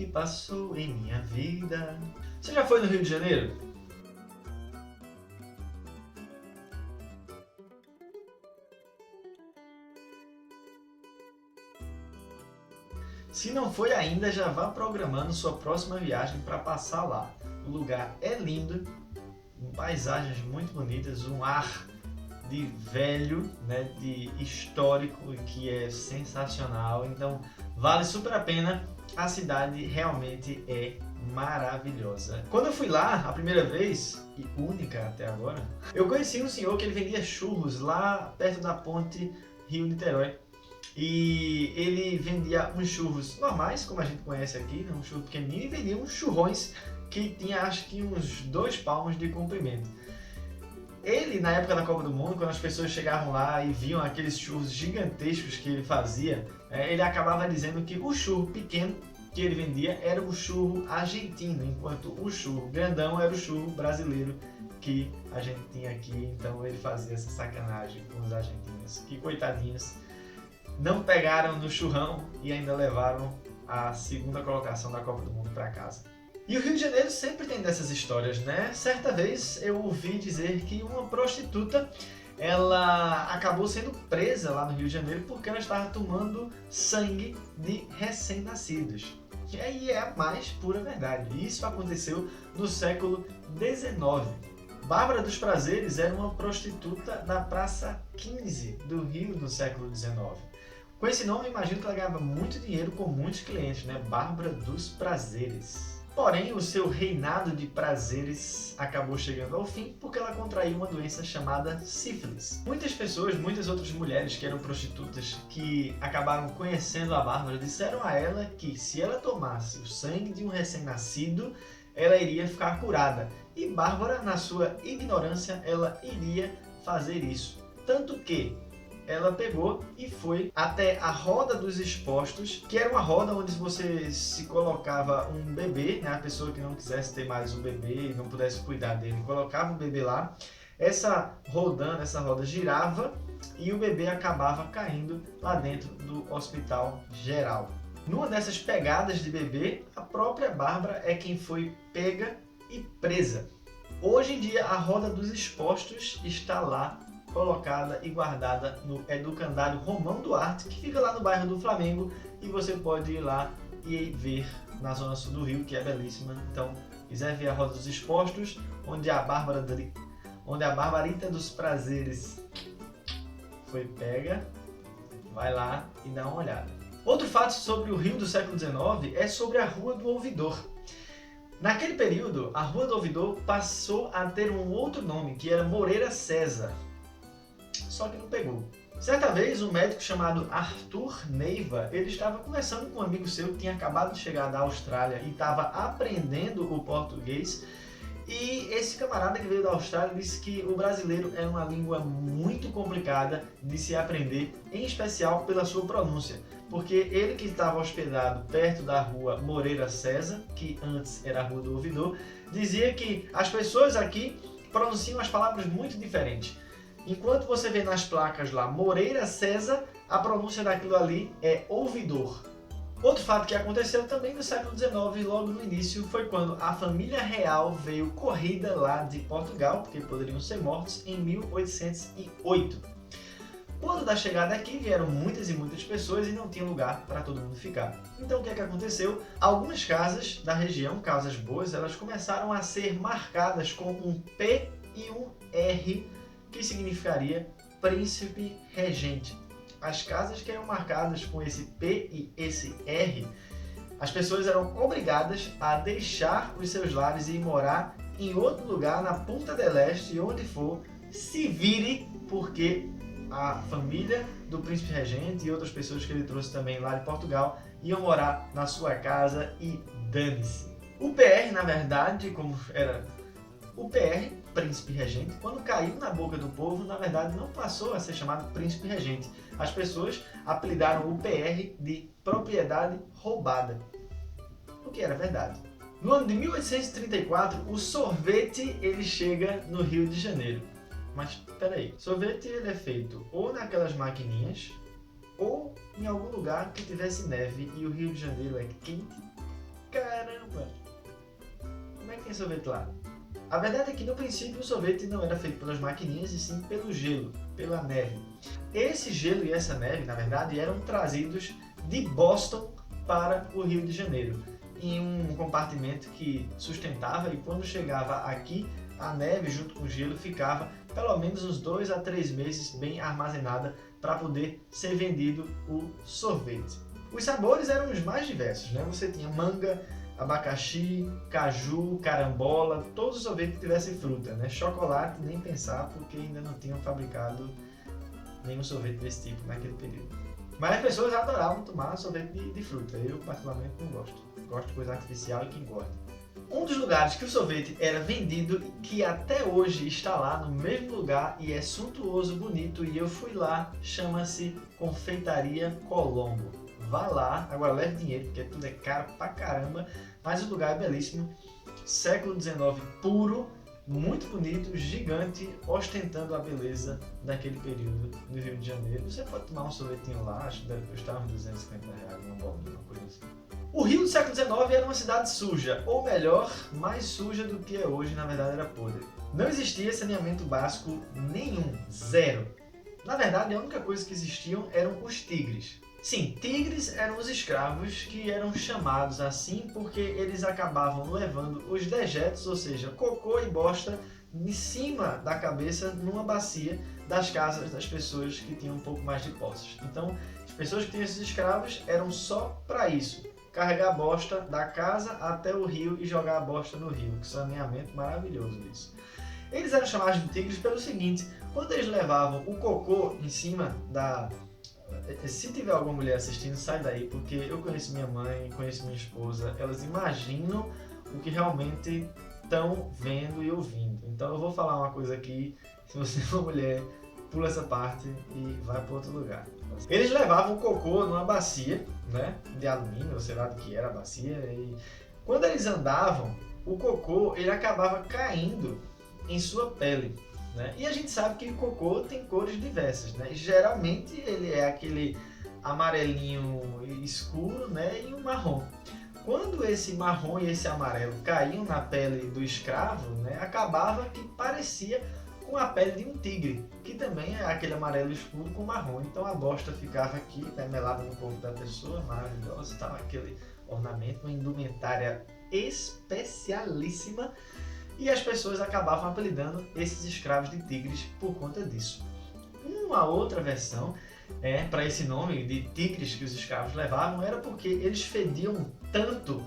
que passou em minha vida. Você já foi no Rio de Janeiro? Se não foi ainda, já vá programando sua próxima viagem para passar lá. O lugar é lindo, paisagens muito bonitas, um ar de velho, né, de histórico, que é sensacional. Então vale super a pena. A cidade realmente é maravilhosa. Quando eu fui lá a primeira vez, e única até agora, eu conheci um senhor que ele vendia churros lá perto da ponte Rio-Niterói. E ele vendia uns churros normais, como a gente conhece aqui, né? Um churro pequenininho, e vendia uns churrões que tinha acho que uns 2 palmos de comprimento. Ele, na época da Copa do Mundo, quando as pessoas chegavam lá e viam aqueles churros gigantescos que ele fazia, ele acabava dizendo que o churro pequeno que ele vendia era o churro argentino, enquanto o churro grandão era o churro brasileiro que a gente tinha aqui. Então ele fazia essa sacanagem com os argentinos, que coitadinhos, não pegaram no churrão e ainda levaram a segunda colocação da Copa do Mundo para casa. E o Rio de Janeiro sempre tem dessas histórias, né? Certa vez eu ouvi dizer que uma prostituta, ela acabou sendo presa lá no Rio de Janeiro porque ela estava tomando sangue de recém-nascidos. E aí é a mais pura verdade. Isso aconteceu no século XIX. Bárbara dos Prazeres era uma prostituta da Praça 15 do Rio no século XIX. Com esse nome, imagino que ela ganhava muito dinheiro com muitos clientes, né? Bárbara dos Prazeres. Porém, o seu reinado de prazeres acabou chegando ao fim porque ela contraiu uma doença chamada sífilis. Muitas pessoas, muitas outras mulheres que eram prostitutas que acabaram conhecendo a Bárbara, disseram a ela que se ela tomasse o sangue de um recém-nascido, ela iria ficar curada. E Bárbara, na sua ignorância, ela iria fazer isso. Tanto que ela pegou e foi até a roda dos expostos, que era uma roda onde você se colocava um bebê, né? A pessoa que não quisesse ter mais o bebê e não pudesse cuidar dele, colocava o bebê lá. Essa roda girava e o bebê acabava caindo lá dentro do hospital geral. Numa dessas pegadas de bebê, a própria Bárbara é quem foi pega e presa. Hoje em dia, a roda dos expostos está lá, colocada e guardada no Educandário Romão Duarte, que fica lá no bairro do Flamengo, e você pode ir lá e ver na zona sul do Rio, que é belíssima. Então, quiser ver a Roda dos Expostos, onde a Barbarita dos Prazeres foi pega, vai lá e dá uma olhada. Outro fato sobre o Rio do século XIX é sobre a Rua do Ouvidor. Naquele período, a Rua do Ouvidor passou a ter um outro nome, que era Moreira César. Só que não pegou. Certa vez, um médico chamado Arthur Neiva, ele estava conversando com um amigo seu que tinha acabado de chegar da Austrália e estava aprendendo o português. E esse camarada que veio da Austrália disse que o brasileiro é uma língua muito complicada de se aprender, em especial pela sua pronúncia. Porque ele que estava hospedado perto da rua Moreira César, que antes era a Rua do Ouvidor, dizia que as pessoas aqui pronunciam as palavras muito diferentes. Enquanto você vê nas placas lá Moreira César, a pronúncia daquilo ali é ouvidor. Outro fato que aconteceu também no século XIX, logo no início, foi quando a família real veio corrida lá de Portugal, porque poderiam ser mortos, em 1808. Quando da chegada aqui vieram muitas e muitas pessoas e não tinha lugar para todo mundo ficar. Então o que é que aconteceu? Algumas casas da região, casas boas, elas começaram a ser marcadas com um P e um R, que significaria príncipe regente. As casas que eram marcadas com esse P e esse R, as pessoas eram obrigadas a deixar os seus lares e ir morar em outro lugar, na Punta del Este, onde for, se vire, porque a família do príncipe regente e outras pessoas que ele trouxe também lá de Portugal iam morar na sua casa e dane-se. O PR, na verdade, como era o PR, príncipe regente, quando caiu na boca do povo, na verdade não passou a ser chamado príncipe regente. As pessoas apelidaram o PR de propriedade roubada, o que era verdade. No ano de 1834, o sorvete ele chega no Rio de Janeiro. Mas peraí, sorvete ele é feito ou naquelas maquininhas ou em algum lugar que tivesse neve, e o Rio de Janeiro é quente, Ué, como é que tem sorvete lá? A verdade é que no princípio o sorvete não era feito pelas maquininhas e sim pelo gelo, pela neve. Esse gelo e essa neve, na verdade, eram trazidos de Boston para o Rio de Janeiro, em um compartimento que sustentava, e quando chegava aqui, a neve junto com o gelo ficava pelo menos uns 2 a 3 meses bem armazenada para poder ser vendido o sorvete. Os sabores eram os mais diversos, né? Você tinha manga, abacaxi, caju, carambola, todos os sorvetes que tivessem fruta, né? Chocolate, nem pensar, porque ainda não tinham fabricado nenhum sorvete desse tipo naquele período. Mas as pessoas adoravam tomar sorvete de fruta. Eu, particularmente, não gosto. Gosto de coisa artificial e que engorda. Um dos lugares que o sorvete era vendido, que até hoje está lá no mesmo lugar e é suntuoso, bonito, e eu fui lá, chama-se Confeitaria Colombo. Vá lá, agora leve dinheiro, porque tudo é caro pra caramba, mas o lugar é belíssimo, século XIX puro, muito bonito, gigante, ostentando a beleza daquele período no Rio de Janeiro. Você pode tomar um sorvetinho lá, acho que deve custar uns R$250, uma bolinha, uma coisa assim. O Rio do século XIX era uma cidade suja, ou melhor, mais suja do que é hoje, na verdade era podre. Não existia saneamento básico nenhum, zero. Na verdade, a única coisa que existiam eram os tigres. Sim, tigres eram os escravos que eram chamados assim porque eles acabavam levando os dejetos, ou seja, cocô e bosta, em cima da cabeça numa bacia das casas das pessoas que tinham um pouco mais de posses. Então, as pessoas que tinham esses escravos eram só para isso, carregar a bosta da casa até o rio e jogar a bosta no rio. Que saneamento maravilhoso isso. Eles eram chamados de tigres pelo seguinte: quando eles levavam o cocô em cima da... Se tiver alguma mulher assistindo, sai daí, porque eu conheço minha mãe, conheço minha esposa, elas imaginam o que realmente estão vendo e ouvindo. Então eu vou falar uma coisa aqui, se você é uma mulher, pula essa parte e vai para outro lugar. Eles levavam o cocô numa bacia, né, de alumínio, ou sei lá do que era a bacia, e quando eles andavam, o cocô ele acabava caindo em sua pele. Né? E a gente sabe que o cocô tem cores diversas, né? Geralmente ele é aquele amarelinho escuro, né? E um marrom. Quando esse marrom e esse amarelo caíam na pele do escravo, né? Acabava que parecia com a pele de um tigre, que também é aquele amarelo escuro com marrom. Então a bosta ficava aqui, né? Melada no corpo da pessoa, maravilhosa, estava aquele ornamento, uma indumentária especialíssima. E as pessoas acabavam apelidando esses escravos de tigres por conta disso. Uma outra versão para esse nome de tigres que os escravos levavam era porque eles fediam tanto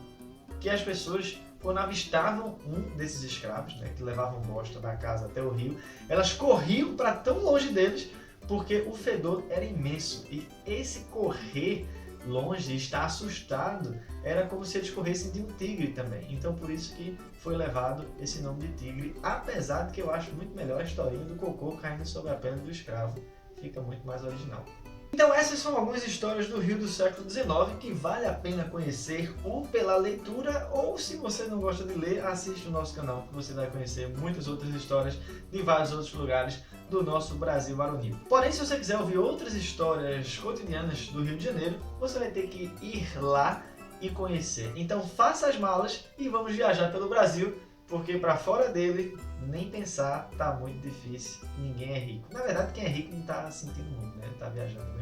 que as pessoas, quando avistavam um desses escravos, né, que levavam bosta da casa até o rio, elas corriam para tão longe deles porque o fedor era imenso. E esse correr longe, estar assustado, era como se eles corressem de um tigre também. Então por isso que foi levado esse nome de tigre, apesar de que eu acho muito melhor a historinha do cocô caindo sobre a pele do escravo. Fica muito mais original. Então essas são algumas histórias do Rio do século XIX que vale a pena conhecer ou pela leitura, ou se você não gosta de ler, assiste o nosso canal que você vai conhecer muitas outras histórias de vários outros lugares do nosso Brasil varonil. Porém, se você quiser ouvir outras histórias cotidianas do Rio de Janeiro, você vai ter que ir lá e conhecer. Então faça as malas e vamos viajar pelo Brasil, porque para fora dele, nem pensar, tá muito difícil, ninguém é rico. Na verdade, quem é rico não tá sentindo muito, né? Tá viajando.